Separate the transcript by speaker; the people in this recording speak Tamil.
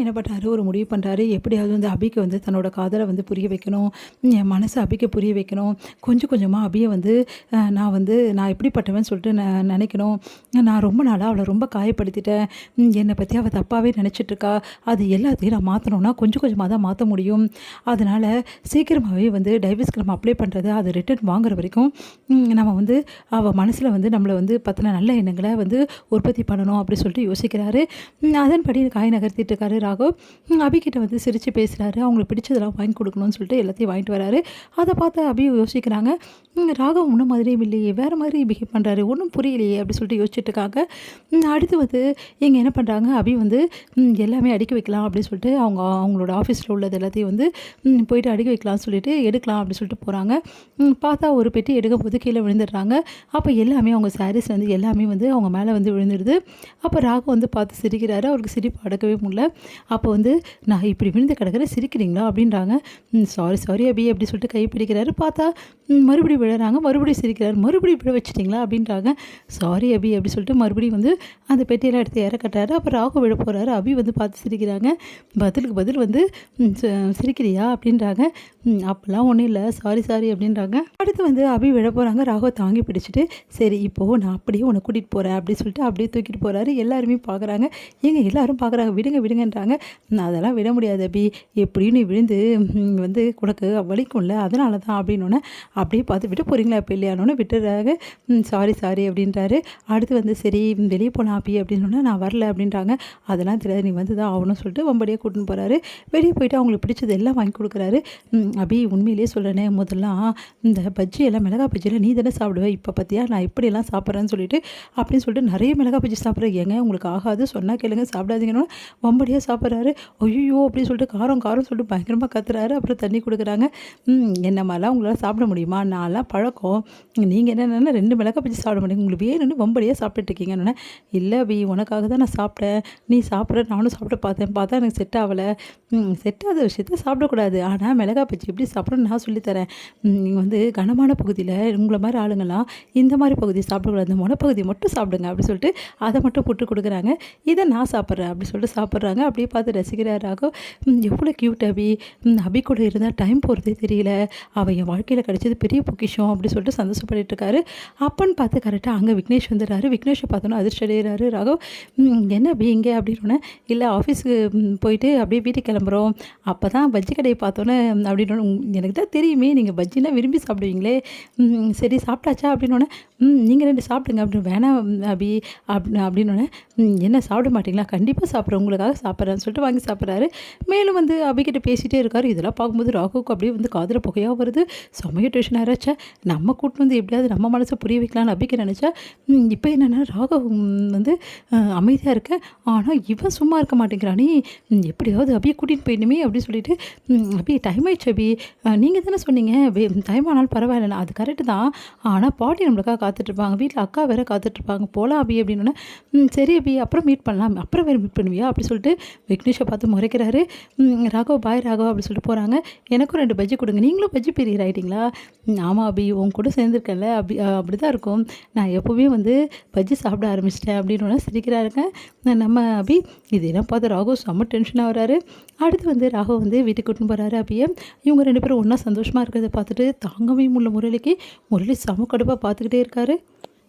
Speaker 1: என்ன பண்ணுறாரு, ஒரு முடிவு பண்ணுறாரு. எப்படியாவது வந்து அபிக்கு வந்து தன்னோட காதலை வந்து புரிய வைக்கணும். என் மனசை அபிக்கு புரிய வைக்கணும். கொஞ்சம் கொஞ்சமாக அபியை வந்து நான் எப்படிப்பட்டவன்னு சொல்லிட்டு நினைக்கணும். நான் ரொம்ப நாளாக அவளை ரொம்ப காயப்படுத்திட்டேன். என்னை பற்றி அவள் தப்பாகவே நினச்சிட்ருக்கா. அது எல்லாத்தையும் நான் மாற்றணும்னா கொஞ்சம் கொஞ்சமாக தான் மாற்ற முடியும். அதனால் சீக்கிரமாகவே வந்து டைவர்ஸ்க்கு நம்ம அப்ளை பண்ணுறது, அது ரிட்டர்ன் வாங்குற வரைக்கும் நம்ம வந்து அவள் மனசில் வந்து நம்மளை வந்து பற்றின நல்ல எண்ணங்களை வந்து உற்பத்தி பண்ணணும் அப்படி சொல்லிட்டு யோசிக்கிறாரு. அதன்படி காய் நகர்த்திட்டு இருக்காரு ராகவ். அபிகிட்ட வந்து சிரித்து பேசுகிறாரு. அவங்களுக்கு பிடிச்சதெல்லாம் வாங்கி கொடுக்கணும்னு சொல்லிட்டு எல்லாத்தையும் வாங்கிட்டு வராரு. அதை பார்த்து அபி யோசிக்கிறாங்க, ராகவ் முன்ன மாதிரியும் இல்லையே, வேறு மாதிரி பிஹேவ் பண்ணுறாரு, ஒன்றும் புரியலையே அப்படி சொல்லிட்டு யோசிச்சுட்டு இருக்காங்க. அடுத்து வந்து இங்கே என்ன பண்ணுறாங்க, அபி வந்து எல்லாமே அடுக்கி வைக்கலாம் அப்படின்னு சொல்லிட்டு அவங்களோட ஆஃபீஸில் உள்ளது எல்லாத்தையும் வந்து போயிட்டு அடுக்கி வைக்கலாம்னு சொல்லிட்டு எடுக்கலாம் அப்படின்னு சொல்லிட்டு போகிறாங்க. பார்த்தா ஒரு பெட்டி எடுக்கும் போது கீழே விழுந்துடுறாங்க. அப்போ எல்லாமே அவங்க சாரீஸ் வந்து எல்லாமே வந்து அவங்க மேலே வந்து விழுந்துடுது. அப்போ ராகவ் வந்து பார்த்து சிரிக்கிறாரு. அவருக்கு சிரிப்பு அடக்கவே முடியல. அப்போ வந்து நான் இப்படி விழுந்து கிடக்கிறேன், சிரிக்கிறீங்களா அப்படின்றாங்க. சாரி அபி அப்படி சொல்லிட்டு கை பிடிக்கிறாரு. பார்த்தா மறுபடியும் விழுறாங்க. மறுபடியும் சிரிக்கிறாரு. மறுபடியும் விழ வச்சிட்டிங்களா அப்படின்றாங்க. சாரி அபி அப்படி சொல்லிட்டு மறுபடியும் வந்து அந்த பெட்டியெல்லாம் எடுத்து இற கட்டுறாரு. அப்போ ராகு விழ போகிறாரு. அபி வந்து பார்த்து சிரிக்கிறாங்க. பதிலுக்கு பதில் வந்து சிரிக்கிறியா அப்படின்றாங்க. அப்போல்லாம் ஒன்றும் இல்லை, சாரி அப்படின்றாங்க. அடுத்து வந்து அபி விழ போகிறாங்க. ராகுவை தாங்கி பிடிச்சிட்டு, சரி இப்போது நான் அப்படியே உன்னை கூட்டிகிட்டு போகிறேன் அப்படின்னு சொல்லிட்டு அப்படியே தூக்கிட்டு போகிறாரு. எல்லாருமே பார்க்குறாங்க. எல்லாரும் பார்க்குறாங்க. விடுங்கன்றாங்க. நான் அதெல்லாம் விட முடியாது அபி, எப்படியும் நீ விழுந்து வந்து உனக்கு வலிக்கும்ல, அதனால தான் அப்படின்னோடனே அப்படியே பார்த்து விட்டு போகிறீங்களா இப்போ இல்லையானோன்னு விட்டுறாங்க. சாரி அப்படின்றாரு. அடுத்து வந்து சரி வெளியே போகலாம் அபி அப்படின்னோடனே நான் வரல அப்படின்றாங்க. அதெல்லாம் தெரியாது, நீ வந்து தான் ஆகணும்னு சொல்லிட்டு வம்படியாக கூட்டின்னு போகிறாரு. வெளியே போயிட்டு அவங்களுக்கு பிடிச்சது எல்லாம் வாங்கி கொடுக்குறாரு. அபி உண்மையிலேயே சொல்கிறேனே, முதல்லாம் இந்த பஜ்ஜி எல்லாம் மிளகா பஜ்ஜியில் நீ தானே சாப்பிடுவேன், இப்போ பார்த்தியா நான் இப்படியெல்லாம் சாப்பிட்றேன்னு சொல்லிட்டு நிறைய மிளகா பஜ்ஜி சாப்பிட்றேன். ஏங்க உங்களுக்கு ஆகாது, சொன்னால் கேளுங்க, சாப்பிடாதீங்கன்னு வம்படியாக சாப்பிட்றாரு. ஐயோ அப்படின்னு சொல்லிட்டு காரம் சொல்லிட்டு பயங்கரமாக கத்துறாரு. அப்புறம் தண்ணி கொடுக்குறாங்க. என்ன மாதிரிலாம் உங்களால் சாப்பிட முடியுமா, நான்லாம் பழக்கம், நீங்கள் என்னென்னா 2 மிளகா பஜ்ஜி சாப்பிட முடியும், உங்களுக்கு வேணும்னு வம்படியாக சாப்பிட்டுட்டு இருக்கீங்கன்னு. இல்லை அபி, உனக்காக தான் நான் சாப்பிட்டேன், நீ சாப்பிட்ற நானும் சாப்பிட்டு பார்த்தா எனக்கு செட் ஆகலை. செட் ஆகாத விஷயத்த சாப்பிடக்கூடாது, ஆனால் மிளகா பஜ்ஜி எப்படி சாப்பிடணும்னு நான் சொல்லித்தரேன். நீங்கள் வந்து கனமான பகுதியில் உங்களை மாதிரி ஆளுங்கள்லாம் இந்த மாதிரி பகுதி சாப்பிடக்கூடாது, இந்த முனைப்பகுதி மட்டும் சாப்பிடுங்க அப்படி சொல்லிட்டு அதை மட்டும் போட்டு கொடுக்குறாங்க. இதை நான் சாப்பிட்றேன் அப்படி சொல்லிட்டு சாப்பிட்றாங்க. அப்படியே பார்த்து ரசிக்கிறாராக. எவ்வளோ க்யூட் அபி கூட இருந்தால் டைம் போகிறதே தெரியல, அவள் என் வாழ்க்கையில் கிடைச்சது பெரிய பொக்கிஷம் அப்படி சொல்லிட்டு சந்தோஷப்பட்டு இருக்காரு. அப்பன்னு பார்த்து கரெக்டாக அங்கே விக்னேஷ் வந்துடுறாரு. விக்னேஷை பார்த்தோன்னா அதிர்ச்சி அடைகிறாரு ராகவ். என்ன அபி இங்கே அப்படின்னோடனே, இல்லை ஆஃபீஸுக்கு போயிட்டு அப்படியே வீட்டுக்கு கிளம்புறோம், அப்போ தான் பஜ்ஜி கடையை பார்த்தோன்னே அப்படின்னு. எனக்கு தான் தெரியுமே நீங்கள் பஜ்ஜினா விரும்பி சாப்பிடுவீங்களே, சரி சாப்பிட்டாச்சா அப்படின்னோடனே, நீங்கள் 2 சாப்பிடுங்க அப்படின்னு. வேணாம் அபி அப்படின்னோடனே, என்ன சாப்பிட மாட்டிங்களா, கண்டிப்பாக சாப்பிட்றேன், உங்களுக்காக சாப்பிட்றேன்னு சொல்லிட்டு வாங்கி சாப்பிட்றாரு. மேலும் வந்து அபிகிட்ட பேசிகிட்டே இருக்காரு. இதெல்லாம் பார்க்கும்போது ராகுவுக்கு அப்படியே வந்து காதில் புகையாக வருது. செம்மைய டென்ஷன் ஆயிடுச்சா, நம்ம கூட்டு வந்து எப்படியாவது நம்ம மனசை புரிய வைக்கலான்னு அபிக்கு நினச்சா, இப்போ என்னென்னா ராகவ் வந்து அமைதியாக இருக்க, ஆனால் இவன் சும்மா இருக்க மாட்டேங்கிறானே, எப்படியாவது அபியை கூட்டிகிட்டு போயிடணுமே அப்படின்னு சொல்லிட்டு, அபி டைம் ஆயிடுச்சு அபி, நீங்கள் தானே சொன்னீங்க டைம் ஆனாலும் பரவாயில்ல, அது கரெக்டு தான், ஆனால் பாட்டி நம்மளுக்காக காத்துட்ருப்பாங்க, வீட்டில் அக்கா வேறு காத்துட்ருப்பாங்க, போகலாம் அபி அப்படின்னோடனே, சரி அபி அப்புறம் மீட் பண்ணலாம், அப்புறம் வேறு மீட் பண்ணுவியா அப்படி சொல்லிட்டு விக்னேஷை பார்த்து முறைக்கிறாரு. ராகவ் பாய் ராகவ் அப்படி சொல்லிட்டு போகிறாங்க. எனக்கும் 2 பஜ்ஜி கொடுங்க, நீங்களும் பஜ்ஜி பீரியர் ஆகிட்டிங்களா, ஆமாம் அபி உன் கூட சேர்ந்துருக்கேன்ல அப்படி தான் இருக்கும், நான் எப்போவுமே வந்து பஜ்ஜி சாப்பிட ஆரம்பிச்சிட்டேன் அப்படின்னு சிரிக்கிறாருங்க நம்ம அபி. இதெல்லாம் பார்த்து ராகவ் செம்ம டென்ஷனாக வராரு. அடுத்து வந்து ராகவ் வந்து வீட்டுக்கு கூட்டின்னு போகிறாரு அபியை. இவங்க 2 பேரும் ஒன்றா சந்தோஷமாக இருக்கிறத பார்த்துட்டு தாங்கவே முடியல முரளிக்கு. முரளி செம கடுப்பாக பார்த்துக்கிட்டே இருக்காரு.